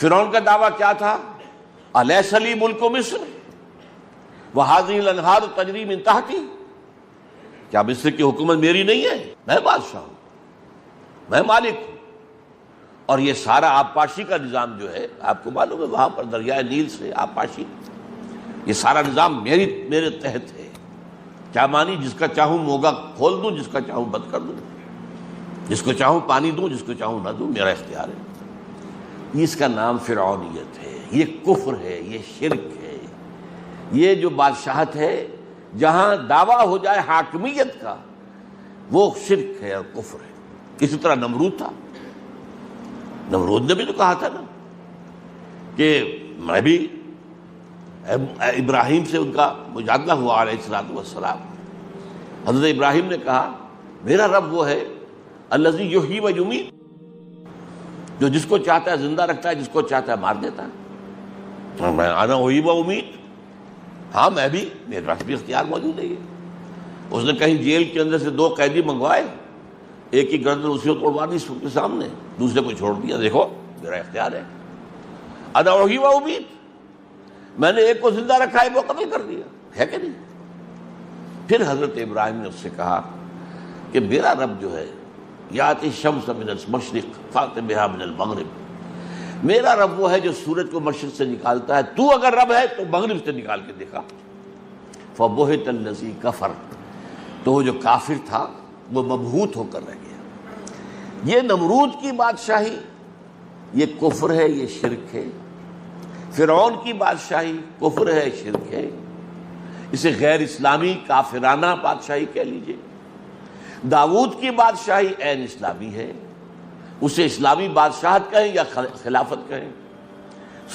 فرعون کا دعویٰ کیا تھا؟ الیس لی ملک مصر وہذہ الانہار تجری من تحتی، کیا مصر کی حکومت میری نہیں ہے؟ میں بادشاہ ہوں، میں مالک ہوں، اور یہ سارا آبپاشی کا نظام جو ہے، آپ کو معلوم ہے وہاں پر دریائے نیل سے آبپاشی، یہ سارا نظام میرے تحت ہے۔ کیا مانی؟ جس کا چاہوں موگا کھول دوں، جس کا چاہوں بند کر دوں، جس کو چاہوں پانی دوں، جس کو چاہوں نہ دوں، میرا اختیار ہے۔ اس کا نام فرعونیت ہے، یہ کفر ہے، یہ شرک ہے، یہ جو بادشاہت ہے جہاں دعویٰ ہو جائے حاکمیت کا، وہ شرک ہے اور کفر ہے۔ اسی طرح نمرود تھا، نمرود نے بھی تو کہا تھا نا کہ میں بھی، ابراہیم سے ان کا مجادلہ ہوا علیہ الصلوۃ والسلام، حضرت ابراہیم نے کہا میرا رب وہ ہے الذی یحیی و یمیت، جو جس کو چاہتا ہے زندہ رکھتا ہے، جس کو چاہتا ہے مار دیتا ہے۔ میں انا احیی و امیت، ہاں میں بھی، میرے پاس بھی اختیار موجود ہے۔ اس نے کہیں جیل کے اندر سے 2 قیدی منگوائے، ایک کی گردن اسی کو توڑوا دی سب کے سامنے، دوسرے کو چھوڑ دیا، دیکھو میرا اختیار ہے، انا احیی و امیت، میں نے ایک کو زندہ رکھا، ایک کو قتل کر دیا، ہے کہ نہیں؟ پھر حضرت ابراہیم نے اس سے کہا کہ میرا رب جو ہے یاتی الشمس من المشرق فات بہا من المغرب، میرا رب وہ ہے جو سورج کو مشرق سے نکالتا ہے، تو اگر رب ہے تو مغرب سے نکال کے دکھا۔ فبہت الذی کفر، تو وہ جو کافر تھا وہ مبہوت ہو کر رہ گیا۔ یہ نمرود کی بادشاہی یہ کفر ہے، یہ شرک ہے۔ فرعون کی بادشاہی کفر ہے، شرک ہے، اسے غیر اسلامی کافرانہ بادشاہی کہہ لیجئے۔ داؤد کی بادشاہی عین اسلامی ہے، اسے اسلامی بادشاہت کہیں یا خلافت کہیں۔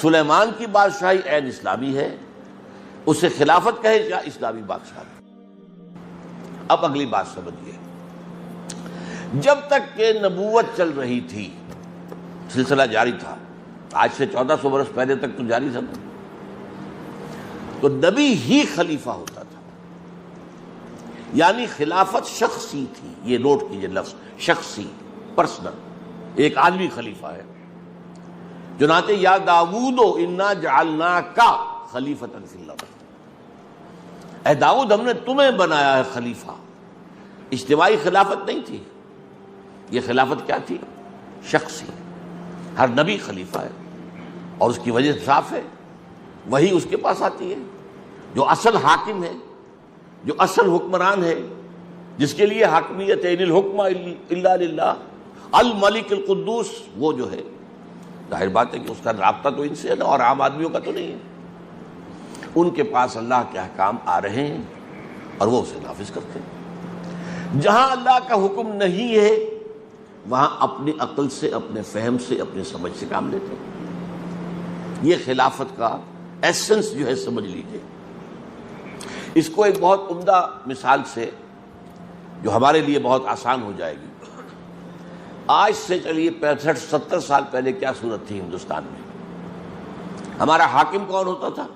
سلیمان کی بادشاہی عین اسلامی ہے، اسے خلافت کہیں یا اسلامی بادشاہت۔ اب اگلی بات سمجھیے، جب تک کہ نبوت چل رہی تھی، سلسلہ جاری تھا، آج سے 1400 برس پہلے تک تو جاری تھا، تو نبی ہی خلیفہ ہوتا تھا، یعنی خلافت شخصی تھی۔ یہ نوٹ کیجئے لفظ شخصی، پرسنل، ایک آدمی خلیفہ ہے۔ چنانچہ یا داؤد انا جعلناک خلیفۃ فی الارض، اے داؤد ہم نے تمہیں بنایا ہے خلیفہ۔ اجتماعی خلافت نہیں تھی، یہ خلافت کیا تھی؟ شخصی۔ ہر نبی خلیفہ ہے، اور اس کی وجہ صاف ہے، وہی اس کے پاس آتی ہے، جو اصل حاکم ہے، جو اصل حکمران ہے، جس کے لیے حاکمیت ہے، ان الحکم الا للہ الملک القدوس، وہ جو ہے، ظاہر بات ہے کہ اس کا رابطہ تو ان سے ہے نا، اور عام آدمیوں کا تو نہیں ہے۔ ان کے پاس اللہ کے احکام آ رہے ہیں اور وہ اسے نافذ کرتے ہیں۔ جہاں اللہ کا حکم نہیں ہے وہاں اپنی عقل سے، اپنے فہم سے، اپنی سمجھ سے کام لیتے ہیں۔ یہ خلافت کا ایسنس جو ہے سمجھ لیجئے۔ اس کو ایک بہت عمدہ مثال سے، جو ہمارے لیے بہت آسان ہو جائے گی، آج سے چلیے 65-70 سال پہلے کیا صورت تھی ہندوستان میں؟ ہمارا حاکم کون ہوتا تھا؟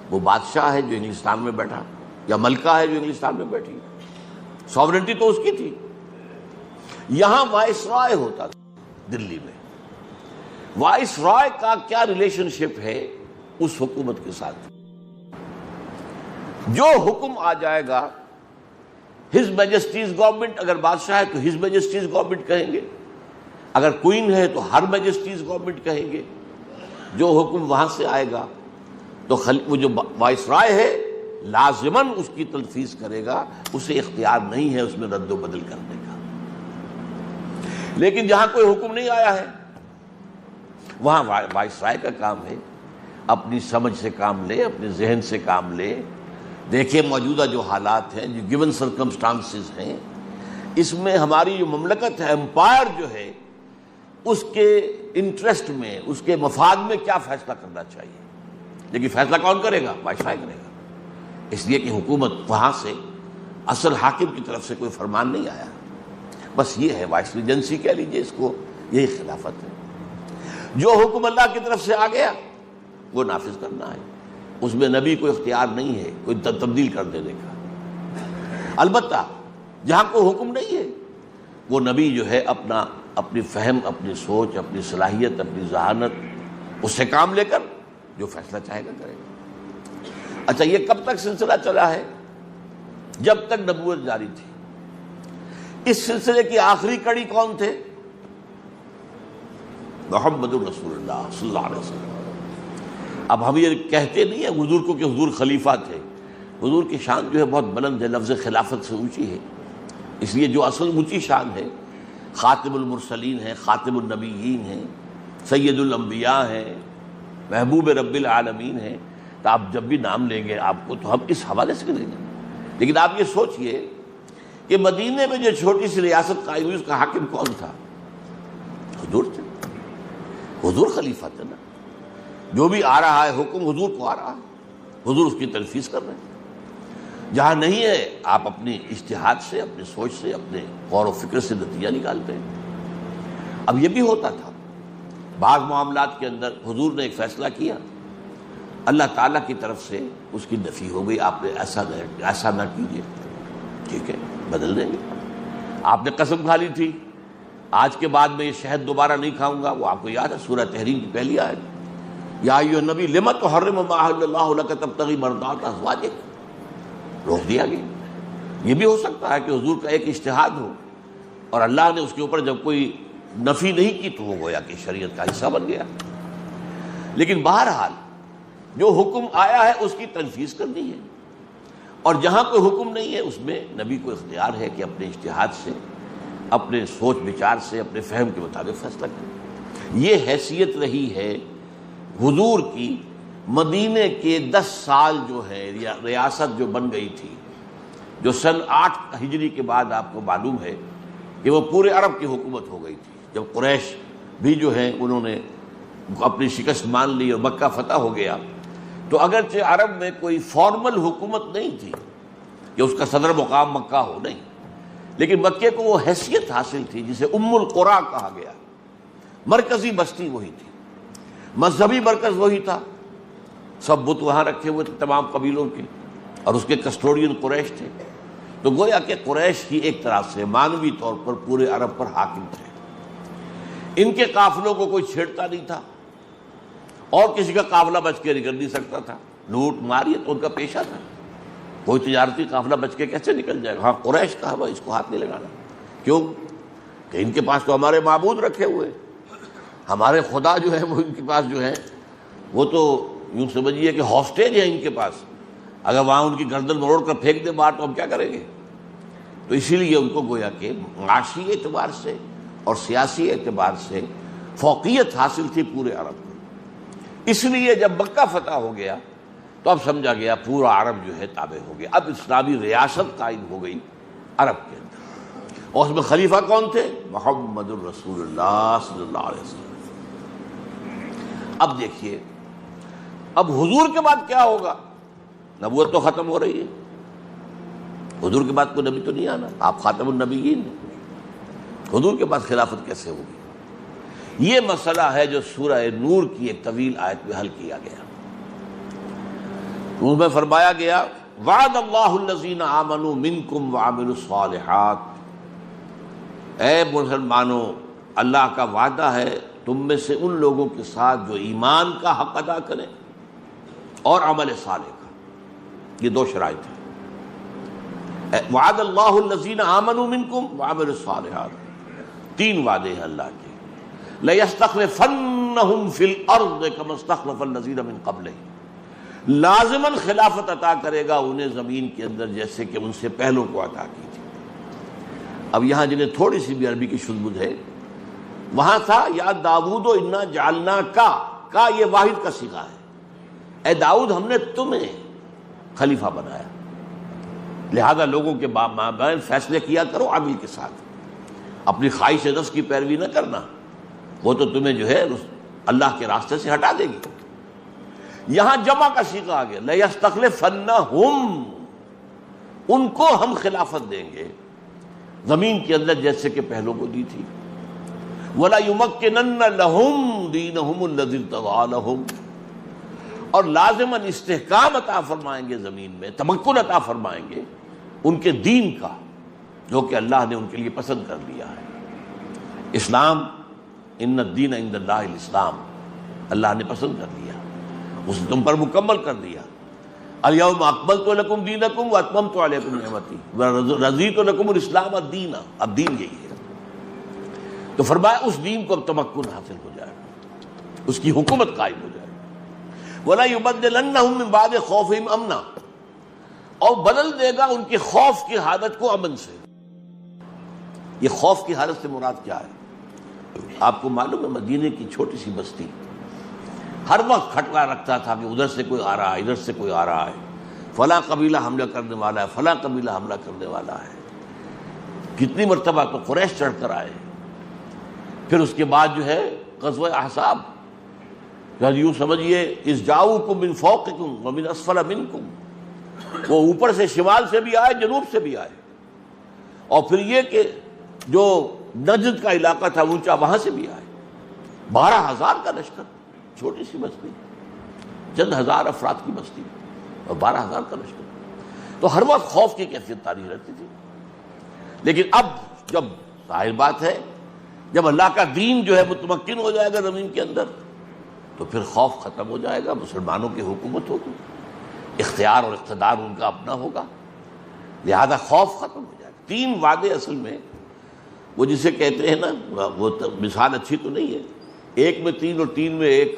وہ بادشاہ ہے جو انگلستان میں بیٹھا، یا ملکہ ہے جو انگلستان میں بیٹھی، سوورنٹی تو اس کی تھی۔ یہاں وائس رائے ہوتا تھا دلی میں۔ وائس رائے کا کیا ریلیشن شپ ہے اس حکومت کے ساتھ؟ جو حکم آ جائے گا، ہز میجسٹیز گورنمنٹ، اگر بادشاہ ہے تو ہز میجسٹیز گورنمنٹ کہیں گے، اگر کوئین ہے تو ہر میجسٹیز گورنمنٹ کہیں گے۔ جو حکم وہاں سے آئے گا تو وہ جو وائس رائے ہے لازماً اس کی تنفیذ کرے گا، اسے اختیار نہیں ہے اس میں رد و بدل کرنے کا۔ لیکن جہاں کوئی حکم نہیں آیا ہے وہاں وائس رائے کا کام ہے اپنی سمجھ سے کام لے، اپنے ذہن سے کام لے، دیکھیں موجودہ جو حالات ہیں، جو گیون سرکمسٹانسز ہیں، اس میں ہماری جو مملکت ہے، امپائر جو ہے، اس کے انٹرسٹ میں، اس کے مفاد میں کیا فیصلہ کرنا چاہیے۔ لیکن فیصلہ کون کرے گا؟ وائس رائے کرے گا، اس لیے کہ حکومت وہاں سے اصل حاکم کی طرف سے کوئی فرمان نہیں آیا۔ بس یہ ہے وائس ریجنسی کہہ لیجیے اس کو، یہی خلافت ہے۔ جو حکم اللہ کی طرف سے آ گیا وہ نافذ کرنا ہے، اس میں نبی کو اختیار نہیں ہے کوئی تبدیل کر دینے کا۔ البتہ جہاں کوئی حکم نہیں ہے وہ نبی جو ہے اپنی فہم، اپنی سوچ، اپنی صلاحیت، اپنی ذہانت اس سے کام لے کر جو فیصلہ چاہے گا کرے گا۔ اچھا، یہ کب تک سلسلہ چلا ہے؟ جب تک نبوت جاری تھی۔ اس سلسلے کی آخری کڑی کون تھے؟ محمد الرسول اللہ صلی اللہ علیہ وسلم۔ اب ہم یہ کہتے نہیں ہیں حضور کو کہ حضور خلیفہ تھے، حضور کی شان جو ہے بہت بلند ہے، لفظ خلافت سے اونچی ہے، اس لیے جو اصل اونچی شان ہے خاتم المرسلین ہے، خاتم النبیین ہیں، سید الانبیاء ہیں، محبوب رب العالمین ہیں، تو آپ جب بھی نام لیں گے آپ کو تو ہم اس حوالے سے لیں گے۔ لیکن آپ یہ سوچئے کہ مدینے میں جو چھوٹی سی ریاست قائم ہوئی اس کا حاکم کون تھا؟ حضور تھے، حضور خلیفہ تھے نا۔ جو بھی آ رہا ہے حکم حضور کو آ رہا ہے، حضور اس کی تنفیذ کر رہے ہیں۔ جہاں نہیں ہے آپ اپنی اجتہاد سے، اپنی سوچ سے، اپنے غور و فکر سے نتیجہ نکالتے ہیں۔ اب یہ بھی ہوتا تھا بعض معاملات کے اندر حضور نے ایک فیصلہ کیا، اللہ تعالیٰ کی طرف سے اس کی نفی ہو گئی، آپ نے ایسا نہ کیجیے، ٹھیک ہے بدل دیں گے۔ آپ نے قسم کھا لی تھی آج کے بعد میں یہ شہد دوبارہ نہیں کھاؤں گا، وہ آپ کو یاد ہے سورہ تحریم کی پہلی آیت، یا ایھا النبی لم تحرم ما احل اللہ لک تبتغی مرضات ازواجک، روک دیا گیا۔ یہ بھی ہو سکتا ہے کہ حضور کا ایک اجتہاد ہو اور اللہ نے اس کے اوپر جب کوئی نفی نہیں کی تو وہ گویا کہ شریعت کا حصہ بن گیا۔ لیکن بہرحال جو حکم آیا ہے اس کی تنفیذ کرنی ہے، اور جہاں کوئی حکم نہیں ہے اس میں نبی کو اختیار ہے کہ اپنے اجتہاد سے، اپنے سوچ بچار سے، اپنے فہم کے مطابق فیصلہ کرے۔ یہ حیثیت رہی ہے حضور کی مدینے کے 10 سال جو ہے ریاست جو بن گئی تھی، جو سن 8 ہجری کے بعد آپ کو معلوم ہے کہ وہ پورے عرب کی حکومت ہو گئی تھی، جب قریش بھی جو ہے انہوں نے اپنی شکست مان لی اور مکہ فتح ہو گیا، تو اگرچہ عرب میں کوئی فارمل حکومت نہیں تھی کہ اس کا صدر مقام مکہ ہو، نہیں، لیکن مکے کو وہ حیثیت حاصل تھی جسے ام القریٰ کہا گیا، مرکزی بستی وہی تھی، مذہبی مرکز وہی تھا، سب بت وہاں رکھے ہوئے تھے تمام قبیلوں کے، اور اس کے کسٹوڈین قریش تھے، تو گویا کہ قریش ہی ایک طرح سے مانوی طور پر پورے عرب پر حاکم تھے۔ ان کے قافلوں کو کوئی چھیڑتا نہیں تھا، اور کسی کا قافلہ بچ کے نکل نہیں سکتا تھا، لوٹ مار یہ تو ان کا پیشہ تھا، کوئی تجارتی قافلہ بچ کے کیسے نکل جائے گا؟ ہاں قریش کا ہے اس کو ہاتھ نہیں لگانا، کیوں کہ ان کے پاس تو ہمارے معبود رکھے ہوئے، ہمارے خدا جو ہے وہ ان کے پاس جو ہے وہ تو یوں سمجھیے کہ ہاسٹیج ہے ان کے پاس، اگر وہاں ان کی گردن مروڑ کر پھینک دے باہر تو ہم کیا کریں گے؟ تو اسی لیے ان کو گویا کہ معاشی اعتبار سے اور سیاسی اعتبار سے فوقیت حاصل تھی پورے عرب میں۔ اس لیے جب مکہ فتح ہو گیا تو اب سمجھا گیا پورا عرب جو ہے تابع ہو گیا، اب اسلامی ریاست قائم ہو گئی عرب کے اندر، اور اس میں خلیفہ کون تھے؟ محمد الرسول اللہ صلی اللہ علیہ وسلم۔ اب دیکھیے اب حضور کے بعد کیا ہوگا؟ نبوت تو ختم ہو رہی ہے، حضور کے بعد کوئی نبی تو نہیں آنا، آپ خاتم النبیین ہیں، حضور کے بعد خلافت کیسے ہوگی؟ یہ مسئلہ ہے جو سورہ نور کی ایک طویل آیت میں حل کیا گیا۔ اس میں فرمایا گیا وعد اللہ الذین آمنوا منکم وعملوا الصالحات، اے مسلمانوں اللہ کا وعدہ ہے تم میں سے ان لوگوں کے ساتھ جو ایمان کا حق ادا کریں اور عمل صالح کا، یہ 2 شرائط ہیں۔ وعد اللہ الذین آمنوا منکم وعملوا الصالحات، 3 وعدے ہیں اللہ کے، لَيَسْتَخْلِفَنَّهُمْ فِي الْأَرْضِ كَمَا اسْتَخْلَفَ الَّذِينَ مِنْ قَبْلِهِمْ، لازماً خلافت عطا کرے گا انہیں زمین کے اندر جیسے کہ ان سے پہلوں کو عطا کی تھی۔ اب یہاں جنہیں تھوڑی سی بھی عربی کی شذ ہے، وہاں تھا یا داؤد انا جعلنا کا یہ واحد کا صیغہ ہے، اے داؤد ہم نے تمہیں خلیفہ بنایا، لہذا لوگوں کے مابین فیصلے کیا کرو عدل کے ساتھ، اپنی خواہش نفس کی پیروی نہ کرنا، وہ تو تمہیں جو ہے اللہ کے راستے سے ہٹا دے گی۔ یہاں جمع کا صیغہ آ گیا، لَيَسْتَخْلِفَنَّهُمْ، ان کو ہم خلافت دیں گے زمین کے اندر جیسے کہ پہلوں کو دی تھی، وَلَا يُمَكِّنَنَّ لَهُمْ دِينَهُمُ الَّذِي ارْتَضَىٰ لَهُمْ، اور لازماً استحکام عطا فرمائیں گے زمین میں، تمکن عطا فرمائیں گے ان کے دین کا جو کہ اللہ نے ان کے لیے پسند کر دیا ہے۔ اسلام، ان الدین عند اللہ الاسلام، اللہ نے پسند کر دیا، اسے تم پر مکمل کر دیا۔ الیوم اکملت لکم دینکم واتممت علیکم نعمتی ورضیت لکم الاسلام دینا، اب دین یہی ہے۔ تو فرمایا اس دین کو اب تمکن حاصل ہو جائے گا، اس کی حکومت قائم ہو جائے گی۔ وَلَا يُبَدِّلَنَّهُم مِّن بَعْدِ خَوْفِهِمْ أَمْنًا، اور بدل دے گا ان کے خوف کی حالت کو امن سے۔ یہ خوف کی حالت سے مراد کیا ہے؟ آپ کو معلوم ہے مدینے کی چھوٹی سی بستی ہر وقت کھٹکا رکھتا تھا کہ ادھر سے کوئی آ رہا ہے، ادھر سے کوئی آ رہا ہے، فلاں قبیلہ حملہ کرنے والا ہے، فلاں قبیلہ حملہ کرنے والا ہے۔ کتنی مرتبہ تو قریش چڑھ کر آئے، پھر اس کے بعد جو ہے غزوہ احزاب، یوں سمجھیے اذ جاؤکم من فوقکم ومن اسفل منکم، وہ اوپر سے شمال سے بھی آئے، جنوب سے بھی آئے، اور پھر یہ کہ جو نجد کا علاقہ تھا اونچا وہاں سے بھی آئے۔ 12,000 کا لشکر، چھوٹی سی بستی، چند ہزار افراد کی بستی، اور 12,000 کا لشکر، تو ہر وقت خوف کی کیفیت طاری رہتی تھی۔ لیکن اب جب ظاہر بات ہے جب اللہ کا دین جو ہے متمکن ہو جائے گا زمین کے اندر، تو پھر خوف ختم ہو جائے گا، مسلمانوں کی حکومت ہوگی، اختیار اور اقتدار ان کا اپنا ہوگا، لہذا خوف ختم ہو جائے گا۔ 3 وعدے اصل میں وہ جسے کہتے ہیں نا، وہ مثال اچھی تو نہیں ہے، 1 میں 3 اور 3 میں 1،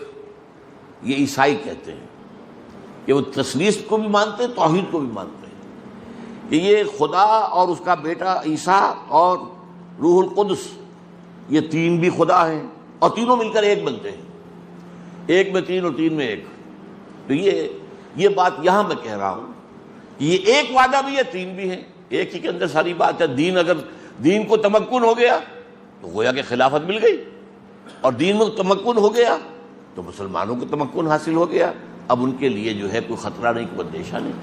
یہ عیسائی کہتے ہیں کہ وہ تثلیث کو بھی مانتے ہیں، توحید کو بھی مانتے ہیں، کہ یہ خدا اور اس کا بیٹا عیسیٰ اور روح القدس، یہ 3 بھی خدا ہیں، اور تینوں مل کر ایک بنتے ہیں، 1 میں 3 اور 3 میں 1۔ تو یہ بات یہاں میں کہہ رہا ہوں کہ یہ ایک وعدہ بھی ہے، 3 بھی ہیں، ایک ہی کے اندر ساری بات ہے۔ اگر دین کو تمکن ہو گیا تو گویا کہ خلافت مل گئی، اور دین میں تمکن ہو گیا تو مسلمانوں کو تمکن حاصل ہو گیا، اب ان کے لیے جو ہے کوئی خطرہ نہیں، کوئی اندیشہ نہیں۔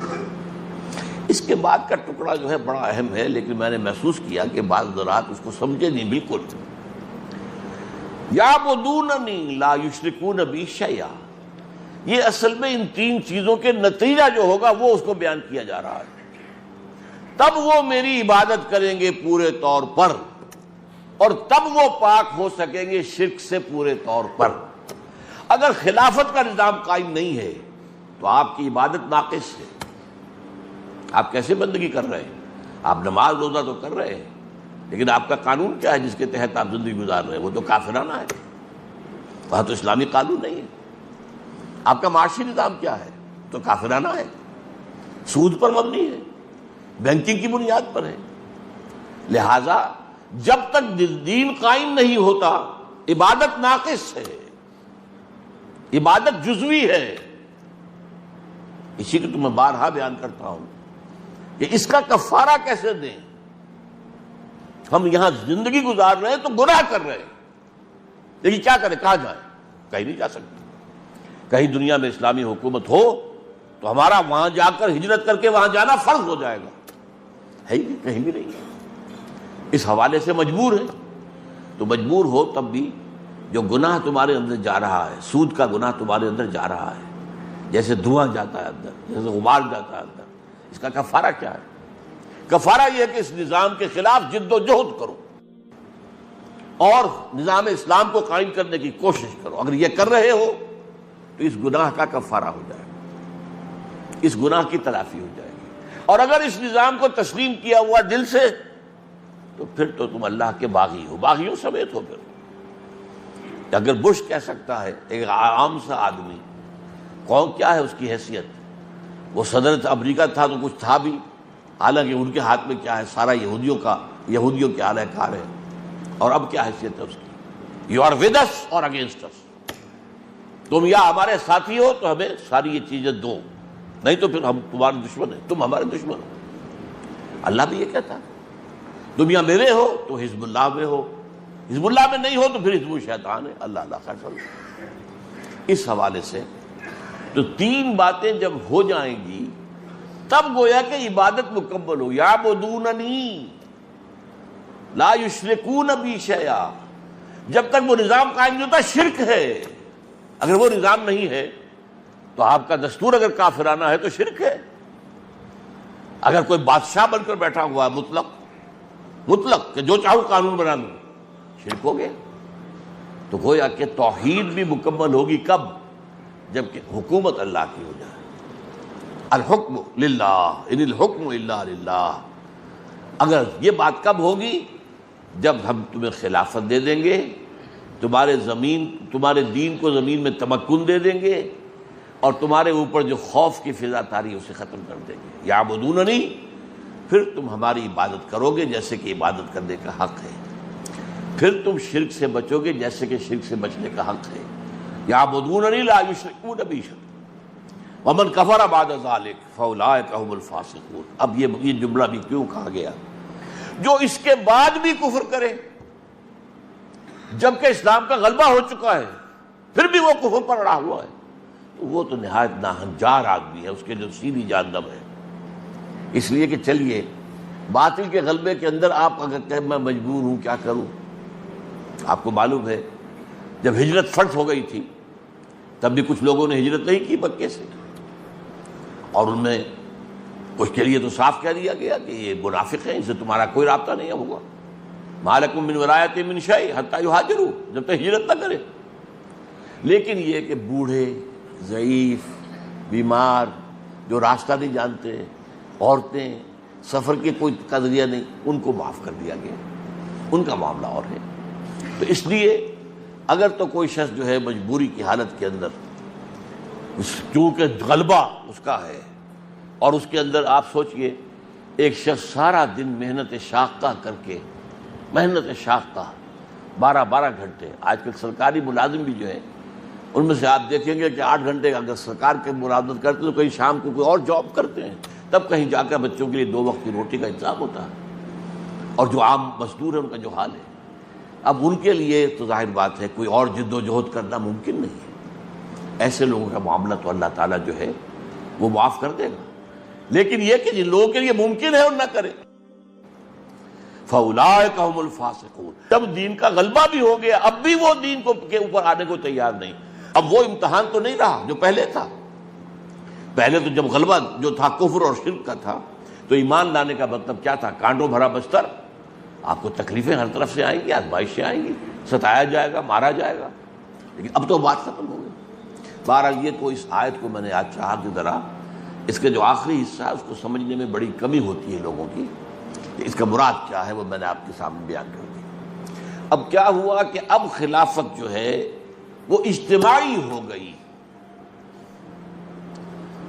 اس کے بعد کا ٹکڑا جو ہے بڑا اہم ہے، لیکن میں نے محسوس کیا کہ بعض حضرات اس کو سمجھے نہیں بالکل۔ یعبدوننی لا یشرکون بی شیئا، یہ اصل میں ان 3 چیزوں کے نتیجہ جو ہوگا وہ اس کو بیان کیا جا رہا ہے۔ تب وہ میری عبادت کریں گے پورے طور پر، اور تب وہ پاک ہو سکیں گے شرک سے پورے طور پر۔ اگر خلافت کا نظام قائم نہیں ہے تو آپ کی عبادت ناقص ہے۔ آپ کیسے بندگی کر رہے ہیں؟ آپ نماز روزہ تو کر رہے ہیں، لیکن آپ کا قانون کیا ہے جس کے تحت آپ زندگی گزار رہے ہیں؟ وہ تو کافرانہ ہے، وہاں تو اسلامی قانون نہیں ہے۔ آپ کا معاشی نظام کیا ہے؟ تو کافرانہ ہے، سود پر مبنی ہے، بینکنگ کی بنیاد پر ہے۔ لہذا جب تک دین قائم نہیں ہوتا عبادت ناقص ہے، عبادت جزوی ہے۔ اسی کو تو میں بارہا بیان کرتا ہوں کہ اس کا کفارہ کیسے دیں؟ ہم یہاں زندگی گزار رہے ہیں تو گناہ کر رہے ہیں، لیکن کیا کریں؟ کہاں جائیں؟ کہیں نہیں جا سکتے۔ کہیں دنیا میں اسلامی حکومت ہو تو ہمارا وہاں جا کر ہجرت کر کے وہاں جانا فرض ہو جائے گا، ہے ہی نہیں، کہیں بھی نہیں ہے۔ اس حوالے سے مجبور ہے، تو مجبور ہو تب بھی جو گناہ تمہارے اندر جا رہا ہے، سود کا گناہ تمہارے اندر جا رہا ہے، جیسے دھواں جاتا ہے اندر، جیسے غبار جاتا ہے اندر، اس کا کفارہ کیا ہے؟ کفارہ یہ ہے کہ اس نظام کے خلاف جد و جہد کرو اور نظام اسلام کو قائم کرنے کی کوشش کرو۔ اگر یہ کر رہے ہو تو اس گناہ کا کفارہ ہو جائے گا، اس گناہ کی تلافی ہو جائے گی۔ اور اگر اس نظام کو تسلیم کیا ہوا دل سے تو پھر تو تم اللہ کے باغی ہو، باغیوں سمیت ہو۔ پھر اگر بش کہہ سکتا ہے، ایک عام سا آدمی، قوم کیا ہے اس کی حیثیت؟ وہ صدر امریکہ تھا تو کچھ تھا بھی، حالانکہ ان کے ہاتھ میں کیا ہے؟ سارا یہودیوں کے اعلی کار ہے، اور اب کیا حیثیت ہے اس کی؟ یو آر ود اس اور اگینسٹ اس، تم یا ہمارے ساتھی ہو تو ہمیں ساری یہ چیزیں دو، نہیں تو پھر ہم تمہارے دشمن ہیں، تم ہمارے دشمن ہو۔ اللہ بھی یہ کہتا ہے دنیا میرے ہو تو حزب اللہ میں ہو، حزب اللہ میں نہیں ہو تو پھر حزب الشیطان ہے۔ اللہ اللہ خیر فرمائے۔ اس حوالے سے تو 3 باتیں جب ہو جائیں گی تب گویا کہ عبادت مکمل ہو۔ یعبدوننی لا یشرکون بی شیئا، جب تک وہ نظام قائم نہیں ہوتا شرک ہے۔ اگر وہ نظام نہیں ہے تو آپ کا دستور اگر کافرانہ ہے تو شرک ہے۔ اگر کوئی بادشاہ بن کر بیٹھا ہوا ہے مطلق، مطلق کہ جو چاہوں قانون بنا دوں، شرک ہو گیا۔ تو گویا کہ توحید بھی مکمل ہوگی کب؟ جبکہ حکومت اللہ کی ہو جائے۔ الحکم للہ ان الحکم الا للہ۔ اگر یہ بات کب ہوگی؟ جب ہم تمہیں خلافت دے دیں گے، تمہارے دین کو زمین میں تمکن دے دیں گے، اور تمہارے اوپر جو خوف کی فضا تاری اسے ختم کر دیں گے۔ یعبدوننی، پھر تم ہماری عبادت کرو گے جیسے کہ عبادت کرنے کا حق ہے، پھر تم شرک سے بچو گے جیسے کہ شرک سے بچنے کا حق ہے۔ یعبدوننی لا یشرکون بی شیئا ومن کفر بعد ذلک فاولئک هم الفاسقون۔ اب یہ جملہ بھی کیوں کہا گیا؟ جو اس کے بعد بھی کفر کرے جبکہ اسلام کا غلبہ ہو چکا ہے، پھر بھی وہ کفر پر اڑا ہوا ہے، تو وہ تو نہایت ناہنجار آدمی ہے، اس کے جو سیدھی جہنم ہے۔ اس لیے کہ چلیے باطل کے غلبے کے اندر آپ اگر کہیں میں مجبور ہوں کیا کروں؟ آپ کو معلوم ہے جب ہجرت فرض ہو گئی تھی تب بھی کچھ لوگوں نے ہجرت نہیں کی مکے سے، اور ان میں کچھ کے لیے تو صاف کہہ دیا گیا کہ یہ منافق ہیں، ان سے تمہارا کوئی رابطہ نہیں ہوگا۔ ما لکم من ولایۃ من شیء حتی یہاجروا، جب تک ہجرت نہ کرے۔ لیکن یہ کہ بوڑھے، ضعیف، بیمار، جو راستہ نہیں جانتے، عورتیں، سفر کے کوئی ذریعہ نہیں، ان کو معاف کر دیا گیا، ان کا معاملہ اور ہے۔ تو اس لیے اگر تو کوئی شخص جو ہے مجبوری کی حالت کے اندر، چونکہ غلبہ اس کا ہے، اور اس کے اندر آپ سوچئے ایک شخص سارا دن محنت شاقہ کر کے، محنت شاقہ 12 گھنٹے، آج کل سرکاری ملازم بھی جو ہے ان میں سے آپ دیکھیں گے کہ 8 گھنٹے اگر سرکار کے ملازمت کرتے تو کہیں شام کو کوئی اور جاب کرتے ہیں، تب کہیں جا کر بچوں کے لیے 2 وقت کی روٹی کا انتظام ہوتا ہے، اور جو عام مزدور ہے ان کا جو حال ہے، اب ان کے لیے تو ظاہر بات ہے کوئی اور جد و جہد کرنا ممکن نہیں ہے۔ ایسے لوگوں کا معاملہ تو اللہ تعالیٰ جو ہے وہ معاف کر دے گا، لیکن یہ کہ جن لوگوں کے لیے ممکن ہے اور نہ کرے، فَأُولَٰئِكَ هُمُ الْفَاسِقُونَ۔ جب دین کا غلبہ بھی ہو گیا اب بھی وہ دین کے اوپر آنے کو تیار نہیں، اب وہ امتحان تو نہیں رہا جو پہلے تھا۔ پہلے تو جب غلبہ جو تھا کفر اور شرک کا تھا تو ایمان لانے کا مطلب کیا تھا؟ کانٹوں بھرا بستر، آپ کو تکلیفیں ہر طرف سے آئیں گی، آزمائشیں آئیں گی، ستایا جائے گا، مارا جائے گا، لیکن اب تو بات ختم ہو گئی۔ بہرحال یہ تو اس آیت کو میں نے آج چاہا کہ ذرا اس کے جو آخری حصہ ہے اس کو سمجھنے میں بڑی کمی ہوتی ہے لوگوں کی، کہ اس کا مراد کیا ہے وہ میں نے آپ کے سامنے بیان کر دی۔ اب کیا ہوا کہ اب خلافت جو ہے وہ اجتماعی ہو گئی،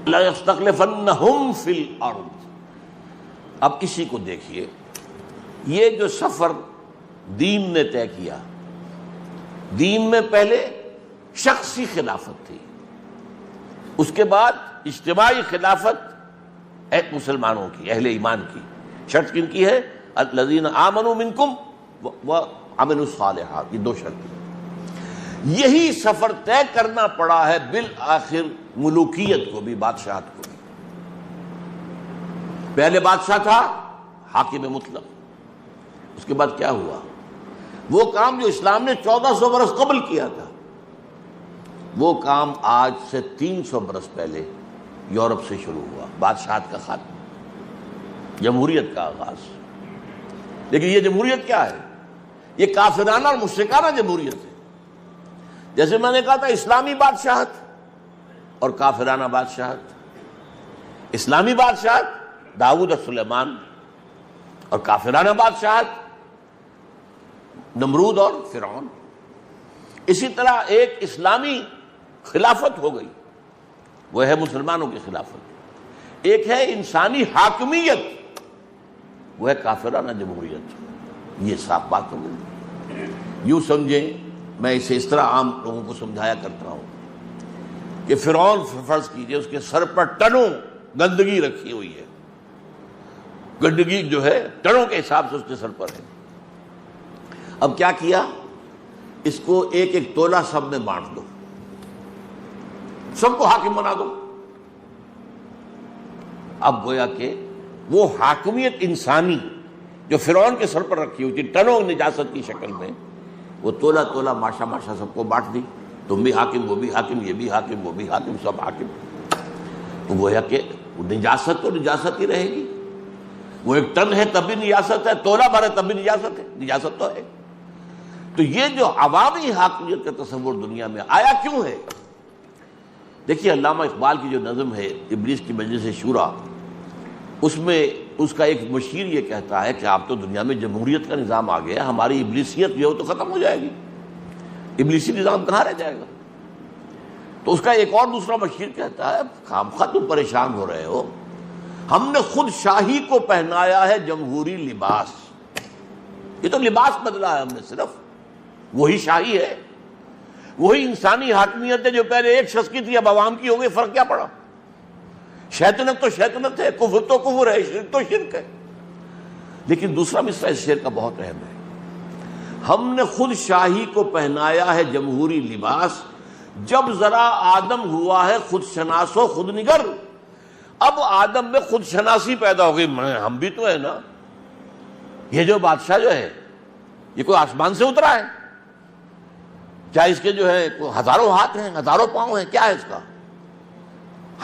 لَيَسْتَخْلِفَنَّهُمْ فِي الْأَرْضِ۔ اب اسی کو دیکھیے، یہ جو سفر دین نے طے کیا، دین میں پہلے شخصی خلافت تھی، اس کے بعد اجتماعی خلافت مسلمانوں کی، اہل ایمان کی۔ شرط کن کی ہے؟ الذین آمنوا منکم وعملوا الصالحات، یہ 2 شرط۔ یہی سفر طے کرنا پڑا ہے بالآخر ملوکیت کو بھی، بادشاہت کو بھی۔ پہلے بادشاہ تھا حاکم مطلق، اس کے بعد کیا ہوا؟ وہ کام جو اسلام نے 1400 برس قبل کیا تھا، وہ کام آج سے 300 برس پہلے یورپ سے شروع ہوا، بادشاہت کا خاتمہ، جمہوریت کا آغاز۔ لیکن یہ جمہوریت کیا ہے؟ یہ کافرانہ اور مشرکانہ جمہوریت ہے۔ جیسے میں نے کہا تھا اسلامی بادشاہت اور کافرانہ بادشاہت، اسلامی بادشاہت داؤد اور سلیمان، اور کافرانہ بادشاہت نمرود اور فرعون۔ اسی طرح ایک اسلامی خلافت ہو گئی، وہ ہے مسلمانوں کی خلافت۔ ایک ہے انسانی حاکمیت، وہ ہے کافرانہ جمہوریت۔ یہ صاف بات ہو گئی۔ یوں سمجھیں، میں اسے اس طرح عام لوگوں کو سمجھایا کرتا ہوں کہ فرعون فرض کیجئے اس کے سر پر ٹنوں گندگی رکھی ہوئی ہے، گندگی جو ہے ٹنوں کے حساب سے اس کے سر پر ہے۔ اب کیا کیا؟ اس کو 1 تولہ سب میں بانٹ دو، سب کو حاکم بنا دو۔ اب گویا کہ وہ حاکمیت انسانی جو فرعون کے سر پر رکھی ہوئی تھی ٹنوں نجاست کی شکل میں، وہ تولہ تولہ ماشا ماشا سب کو بانٹ دی، تم بھی حاکم، وہ بھی حاکم، یہ بھی حاکم، وہ بھی حاکم، سب حاکم۔ تو گویا کہ نجاست تو نجاست ہی رہے گی۔ وہ ایک ٹن ہے تب بھی نجاست ہے، تولہ بھر ہے تب بھی نجاست ہے، نجاست تو ہے۔ تو یہ جو عوامی حاکمیت کا تصور دنیا میں آیا کیوں ہے؟ دیکھیے علامہ اقبال کی جو نظم ہے ابلیس کی مجلس شورا، اس میں اس کا ایک مشیر یہ کہتا ہے کہ آپ تو دنیا میں جمہوریت کا نظام آ گیا، ہماری ابلیسیت جو ہے تو ختم ہو جائے گی، ابلیسی نظام کہاں رہ جائے گا؟ تو اس کا ایک اور دوسرا مشیر کہتا ہے خامخواہ تم پریشان ہو رہے ہو، ہم نے خود شاہی کو پہنایا ہے جمہوری لباس۔ یہ تو لباس بدلا ہے ہم نے، صرف وہی شاہی ہے، وہی انسانی حاکمیت ہے جو پہلے ایک شخص کی تھی اب عوام کی ہو گئی، فرق کیا پڑا؟ شیطنت تو شیطنت ہے، کفر تو کفر ہے، شرک تو شرک ہے۔ لیکن دوسرا مصرع اس شعر کا بہت اہم ہے، ہم نے خود شاہی کو پہنایا ہے جمہوری لباس، جب ذرا آدم ہوا ہے خود شناس و خود نگر۔ اب آدم میں خود شناسی پیدا ہو گئی، ہم بھی تو ہے نا، یہ جو بادشاہ جو ہے یہ کوئی آسمان سے اترا ہے؟ کیا اس کے جو ہے ہزاروں ہاتھ ہیں، ہزاروں پاؤں ہیں؟ کیا ہے اس کا؟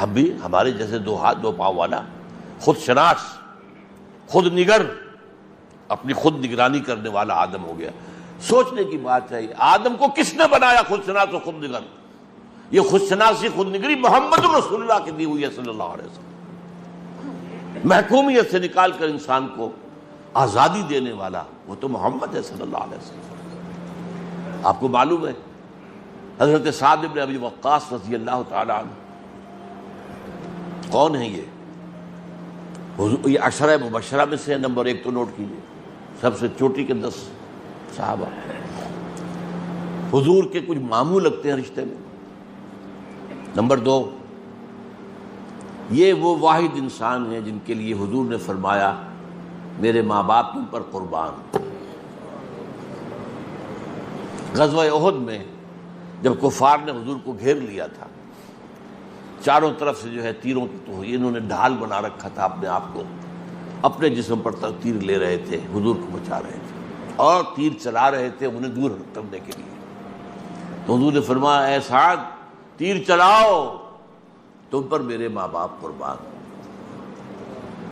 ہم بھی ہمارے جیسے دو ہاتھ دو پاؤں والا، خود شناس خود نگر، اپنی خود نگرانی کرنے والا آدم ہو گیا۔ سوچنے کی بات ہے، آدم کو کس نے بنایا خود شناس و خود نگر؟ یہ خود شناسی خود نگری محمد رسول اللہ کی دی ہوئی ہے صلی اللہ علیہ وسلم۔ محکومیت سے نکال کر انسان کو آزادی دینے والا وہ تو محمد ہے صلی اللہ علیہ وسلم۔ آپ کو معلوم ہے حضرت سعد بن ابی وقاص رضی اللہ تعالی عنہ کون ہیں؟ یہ عشرہ مبشرہ میں سے نمبر 1 تو نوٹ کیجیے، سب سے چوٹی کے 10 صحابہ، حضور کے کچھ ماموں لگتے ہیں رشتے میں۔ نمبر 2، یہ وہ واحد انسان ہیں جن کے لیے حضور نے فرمایا میرے ماں باپ تم پر قربان۔ غزوہ احد میں جب کفار نے حضور کو گھیر لیا تھا، چاروں طرف سے جو ہے تیروں کی، تو انہوں نے ڈھال بنا رکھا تھا اپنے آپ کو، اپنے جسم پر تیر لے رہے تھے، حضور کو بچا رہے تھے اور تیر چلا رہے تھے انہیں دور کرنے کے لیے۔ تو حضور نے فرمایا اے سعد تیر چلاؤ، تم پر میرے ماں باپ قربان۔